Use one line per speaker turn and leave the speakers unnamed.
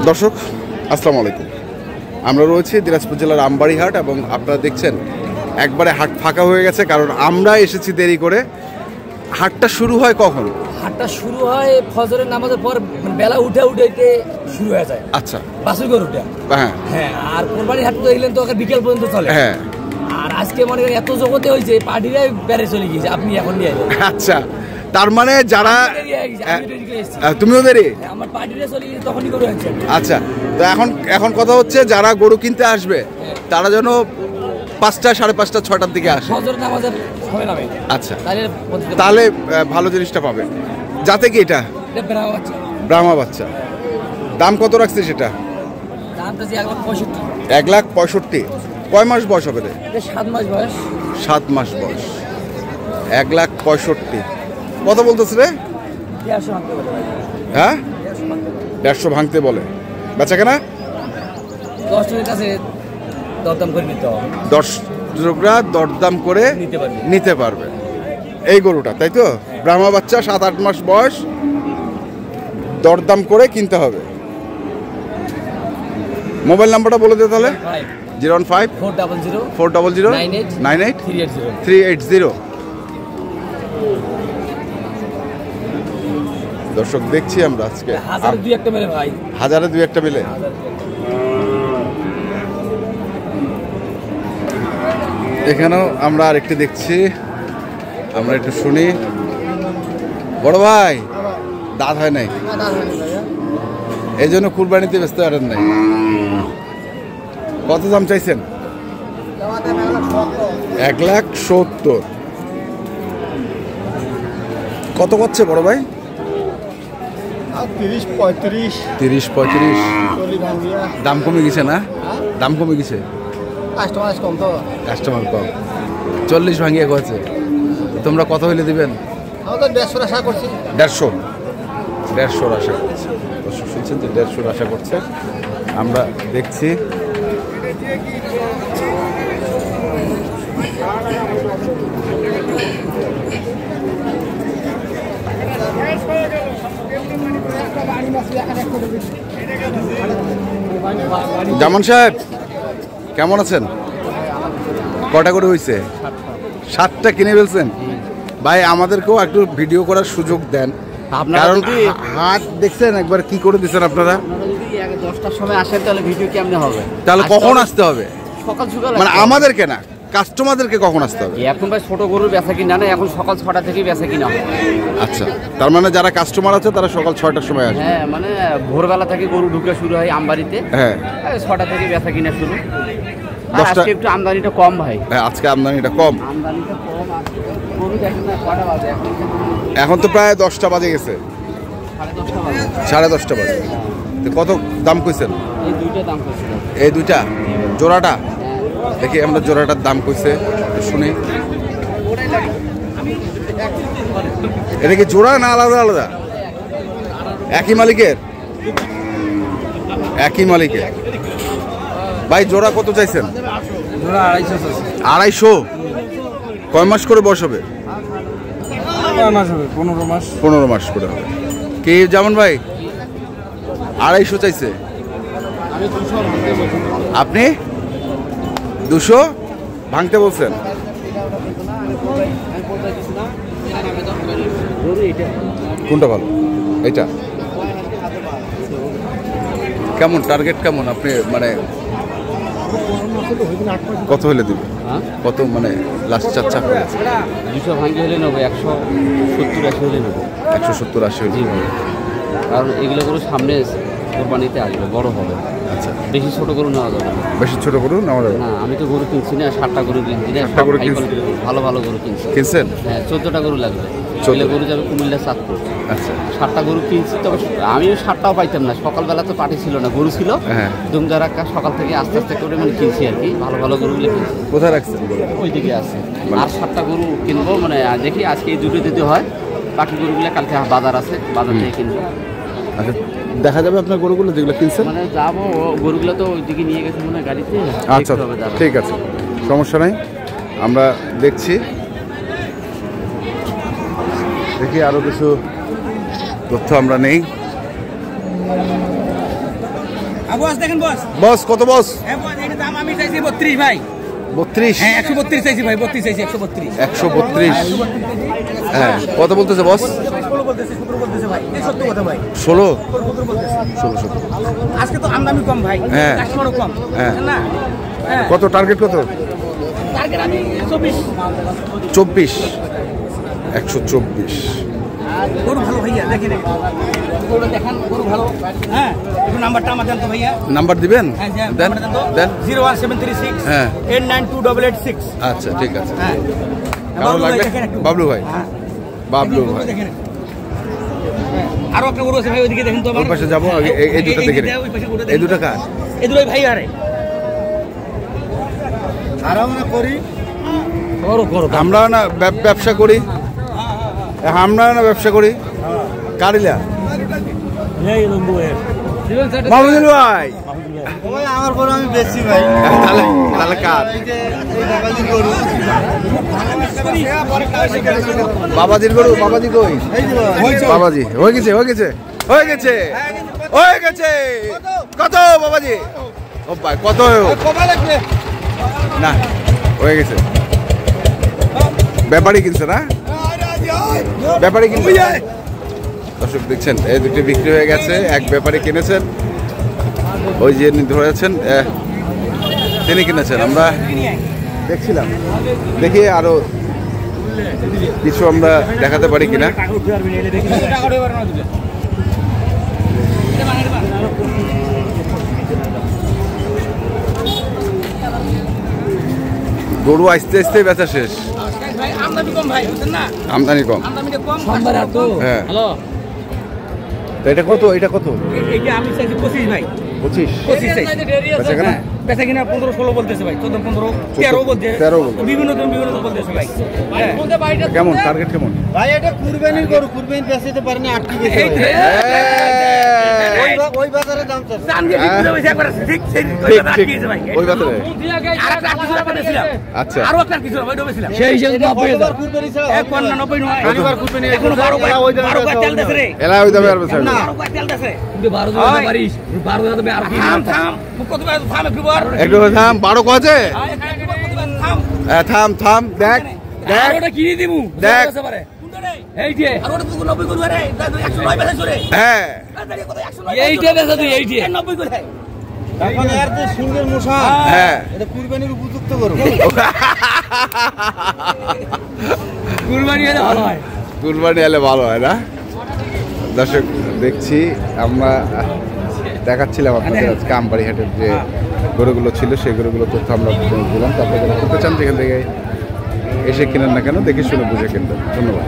দর্শক আসসালামু আলাইকুম, আমরা রয়েছি দিনাজপুর জেলার আমবাড়ি হাট এবং আপনারা দেখছেন একবারে হাট ফাঁকা হয়ে গেছে, কারণ আমরা এসেছি দেরি করে। হাটটা শুরু হয় কখন?
হাটটা শুরু হয় ফজরের নামাজের পর, বেলা উঠে শুরু হয়ে যায়।
আচ্ছা,
বাসুর গরুটা।
হ্যাঁ
হ্যাঁ, আর কোরবানির হাট তো এলেন তো বিকেল পর্যন্ত চলে।
হ্যাঁ,
আর আজকে মনে করেন এত জগতে হয়েছে, পার্টিরাই বেড়ে চলে গিয়েছে, আপনি এখন নিয়ে আসবেন।
আচ্ছা, তার মানে যারা তুমিও দেরি,
আমার পার্টিরা চলে গিয়েছে তখনই গরু আনছে।
আচ্ছা, তো এখন কথা হচ্ছে যারা গরু কিনতে আসবে তারা যেন 5টা, 5:30, 6টার দিকে আসে।
ফজরের নামাজের সময় নামে।
আচ্ছা, তাহলে ভালো জিনিসটা পাবে। যাতে কি এটা ব্রাহ্মা বাচ্চা, দাম কত রাখছে সেটা?
দামটা 1,65,000।
1,65,000। কয় মাস বয়স হবে রে?
7 মাস বয়স।
7 মাস বয়স। 1,65,000 কত বলতেছে রে?
150
হ্যাঁ, 150 ভাঙতে বলে। বেচা কেনা
10 টাকার কাছে দরদাম করে নিতে হবে।
10 লোকরা দরদাম করে নিতে পারবে এই গরুটা, তাই তো? ব্রাহ্মা বাচ্চা, 7-8 মাস বয়স, দরদাম করে কিনতে হবে। মোবাইল নাম্বারটা বলে দে তাহলে। 015-400-98-380। দর্শক দেখছি আমরা আজকে
হাজারে 2-1 মিলে ভাই,
হাজারে 2-1 মিলে। এখানেও আমরা আরেকটি দেখছি, আমরা একটু শুনি। বড় ভাই, দাঁত হয় নাই, এই জন্য কুরবানিতে ব্যস্ত পারেন নাই। কত দাম চাইছেন? 1,70,000। কত করছে বড় ভাই? 30-35। দাম কমে গেছে না? দাম কমে গেছে, কাস্টমার কম। 40 ভাঙিয়ে কয়েছে। তোমরা কত হইলে দিবেন?
150 আশা করছি।
150 আশা করছে। শুনছেন তো, 150 আশা করছে। আমরা দেখছি জামান সাহেব কেমন আছেন? কটা করে হয়েছে? 7টা কিনে ফেলছেন ভাই। আমাদেরকেও একটু ভিডিও করার সুযোগ দেন, কারণ হাট দেখছেন একবার কি করে দিচ্ছেন আপনারা।
10টার সময় আসেন তাহলে ভিডিও কেমনে হবে?
তাহলে কখন আসতে হবে?
সকাল সকাল,
মানে আমাদেরকে না, কাস্টমারদেরকে কখন আসতে হবে?
এখন ভাই ছোট গরুর বেচা কিনা না, এখন সকাল 6টা থেকে বেচা কিনা হয়।
আচ্ছা, তার মানে যারা কাস্টমার আছে তারা সকাল 6টার সময় আসে?
হ্যাঁ, মানে ভোরবেলা থেকে গরু ঢুকে শুরু হয় আমবাড়িতে।
হ্যাঁ,
6টা থেকে বেচা কিনা শুরু।
10টা।
আজকে একটু আমদানিটা কম ভাই।
হ্যাঁ, আজকে আমদানিটা কম।
আমদানিটা কম। গরু দেখেন না কটা বাজে
এখন তো প্রায় 10টা বাজে গেছে।
10:30
বাজে। তো কত দাম কইছেন?
এই দুইটা দাম কইছিল।
এই দুইটা জোড়াটা দেখি আমরা, জোড়াটার দাম কইছে শুনি। এটা কি জোড়া না আলাদা আলাদা? একই মালিকের? একই মালিকের। ভাই জোড়া কত চাইছেন?
জোড়া 250 আছে।
250? কয় মাস করে বয়স হবে? 15 মাস করে হবে। কি যেমন ভাই 250 চাইছে? আপনি 200 ভাঙতে বলছেন? কোনটা ভালো? এটা কেমন টার্গেট কেমন আপনি, মানে কত হলে দিবে? কত মানে লাস্ট চাচ্চা?
200 ভাঙি হলে নেবো, 170-80 হলে নেবো।
170-80
জি ভাই, কারণ এগুলো গরু সামনে কোরবানিতে আসবে, বড় হবে।
আচ্ছা,
বেশি ছোট গরু নেওয়া যাবে না।
বেশি ছোট গরু নেওয়া যাবে না?
আমি তো গরু কিনছি না, 7টা গরু কিনছি না, ভালো ভালো গরু কিনছেন? হ্যাঁ, 14টা গরু লাগবে। 14 গরু যাবে কুমিল্লা চাঁদপুর।
আচ্ছা,
7টা গরু কিনছি। তবে আমিও 7টাও পাইতাম না, সকালবেলা তো পাটি ছিল না, গরু ছিল।
হ্যাঁ,
দুমদারাক্কা সকাল থেকে আস্তে আস্তে করে মানে কিনছি আর কি, ভালো ভালো গরুগুলো কিনছি।
কোথায় রাখছেন?
ওইদিকে আছে। আর 7টা গরু কিনবো, মানে দেখি আজকে এই দুটো দিতে হয়, বাকি গরুগুলো কালকে বাজার আছে, বাজার থেকে কিনবো।
আচ্ছা, দেখা যাবে আপনার গরুগুলো যেগুলো কিনছেন?
মানে যাবো, গরুগুলো তো ওইদিকে নিয়ে গেছে মনে হয় গাড়িতে।
আচ্ছা, ঠিক আছে, সমস্যা নাই, আমরা দেখছি। দেখি আরো কিছু তথ্য আমরা নেই।
বস দেখেন বস।
বস কত বস?
হ্যাঁ বস, এর দাম আমি চাইছি 32 ভাই।
32?
হ্যাঁ 132 চাইছি ভাই, 32 চাইছি 132।
132। হ্যাঁ কত বলতেছে বস?
16 বলতেছে, 17 বলতেছে ভাই। এই সত্য কথা ভাই।
16?
17 বলতেছে।
16।
আজকে তো আমদানি কম ভাই,
হ্যাঁ।
কাস্টমারও কম।
হ্যাঁ।
না? হ্যাঁ।
কত টার্গেট কত?
টার্গেট আমি 24।
24। 124।
গরু ভালো ভাইয়া, দেখেন গরু দেখান, গরু ভালো। হ্যাঁ একটু নাম্বারটা আমার দেন তো ভাইয়া।
নাম্বার দিবেন?
হ্যাঁ
দেন
নাম্বারটা দেন তো।
দেন।
01736
হ্যাঁ।
892886।
আচ্ছা ঠিক আছে।
হ্যাঁ
ভালো লাগলে
দেখেন একটু।
বাবলু ভাই।
হ্যাঁ
বাবলু
গরু
ভাই।
দেখেন। আরো একটা গরু আছে ভাই, ওইদিকে দেখেন তো আমার।
ওই পাশে যাবো আগে, এই দুটো দেখে নিই।
ওই পাশে গরুটা
এই
দেখেন
দুটো
তো।
কার?
এই দুটোই ভাই আরে।
আমরা না ব্যবসা করি, আমরা না ব্যবসা করি কারিলা মাহমুদুল ভাই।
আমার গরু আমি বেশি ভাই।
তাহলে তাহলে কার? বাবাজির গরু। বাবাজি কই? বাবাজি হয়ে গেছে, হয়ে গেছে, হয়ে গেছে, হয়ে গেছে। কত বাবাজি? ও ভাই কত? না হয়ে গেছে। ব্যাপারই কিনছে না? ব্যাপারই কিনছে। দর্শক দেখছেন এই দুটি বিক্রি হয়ে গেছে, এক ব্যাপারী কিনেছেন, ওই যে ধরেছেন তিনি কিনেছেন। আমরা দেখছিলাম, দেখি আরো কিছু আমরা দেখাতে পারি কিনা। গরু আস্তে আস্তে বেচা শেষ।
ভাই আমদানি কম ভাই, বুঝছেন না?
আমদানি কম।
আমদানিটা কম, কাস্টমার কম।
হ্যাঁ।
হ্যালো,
তো এটা কত? এটা কত?
এইটা আমি চাইছি 25 ভাই।
25?
25 চাইছি।
বেচা কেনা?
বেচা কিনা 15-16 বলতেছে ভাই, 14-15, 13 বলছে।
13 বলছে।
বিভিন্ন জন বলতেছে ভাই। হ্যাঁ।
কেমন টার্গেট কেমন?
ভাই এটা কুরবানির গরু, কুরবানি বেচতে পারেনি, আটকে গেছে
এই তো,
ভাই।
এই,
ওই বাজারে দাম চাচ্ছে।
জান দিয়ে বিক্রি হয়েছে একবার, ঠিক সেই
ঠিক
কথা
ঠিক
আটকিয়েছে ভাই।
ওই বাজারে।
আরেকটা কিছু বলেছিলাম।
আচ্ছা।
আরো একটা কিছু ভাই ডুবেছিলাম।
সেই হিসেবে কতবার কুরবানি ছাড়া
এক কোন না 90 নয়।
শনিবার কুরবানি
এখনো 12 বার,
ওই দামে
12 বার
বেচা
তেল দেছে রে।
এলা ওই দামে আর বেচা হবে না।
12 বার তেল দেছে।
কিন্তু 12 জন
ওই।
পারিস 12 জন তুমি আর কি
থাম থাম, কত বার থাম একটু বার।
একটু থাম। 12 কছে?
থাম।
থাম থাম। দেখ দেখ
আর ওটা কিনে দিমু
দেখ।
এই যে
আর ওটা 90 করে রে, 109 বেচা রে।
হ্যাঁ
এইটা বেচা তুই এইটা
90 করে।
এখন এর যে সিংহের মশা,
হ্যাঁ।
এটা কুরবানির উপযুক্ত গরু।
কুরবানি হলে ভালো হয়।
কুরবানি এলে ভালো হয় না? দর্শক দেখছি আমরা দেখাচ্ছিলাম আপনাদের আজকে আমবাড়ি হাটের যে গরুগুলো ছিল সেই গরুগুলো তথ্য আমরা দিলাম। তারপরে যারা করতে চান যেখান থেকে এসে কিনেন না কেন দেখে শুনে বুঝে কিনবেন। ধন্যবাদ।